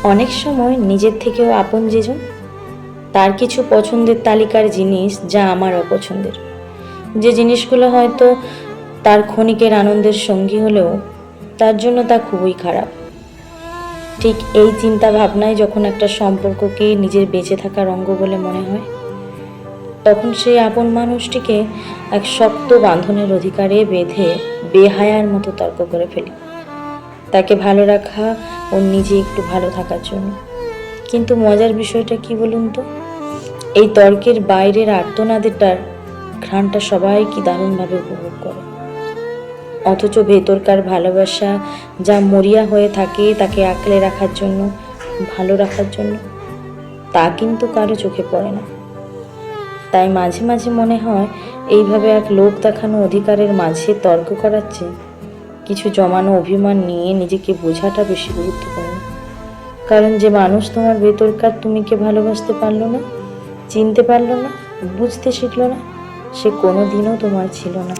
অনেক সময় নিজের থেকেও আপন যেজন, তার কিছু পছন্দের তালিকার জিনিস যা আমার অপছন্দের, যে জিনিসগুলো হয়তো তার ক্ষণিকের আনন্দের সঙ্গী হলেও তার জন্য তা খুবই খারাপ। ঠিক এই চিন্তা ভাবনায় যখন একটা সম্পর্ককে নিজের বেঁচে থাকার অঙ্গ বলে মনে হয়, তখন সেই আপন মানুষটিকে এক শক্ত বাঁধনের অধিকারে বেঁধে বেহায়ার মতো তর্ক করে ফেলি, তাকে ভালো রাখা ও নিজে একটু ভালো থাকার জন্য। কিন্তু মজার বিষয়টা কি বলুন তো, এই তর্কের বাইরের আর্তনাদেরটার ঘ্রাণটা সবাই কি দারুণভাবে উপভোগ করে, অথচ ভেতরকার ভালোবাসা যা মরিয়া হয়ে থাকে তাকে আঁকড়ে রাখার জন্য, ভালো রাখার জন্য, তা কিন্তু কারো চোখে পড়ে না। তাই মাঝে মাঝে মনে হয় এইভাবে এক লোক দেখানো অধিকারের মাঝে তর্ক করাচ্ছে কিছু জমানো অভিমান নিয়ে নিজেকে বোঝাটা বেশি গুরুত্বপূর্ণ। কারণ যে মানুষ তোমার ভেতরকার তুমিকে ভালোবাসতে পারলো না, চিনতে পারলো না, বুঝতে শিখলো না, সে কোনোদিনও তোমার ছিল না।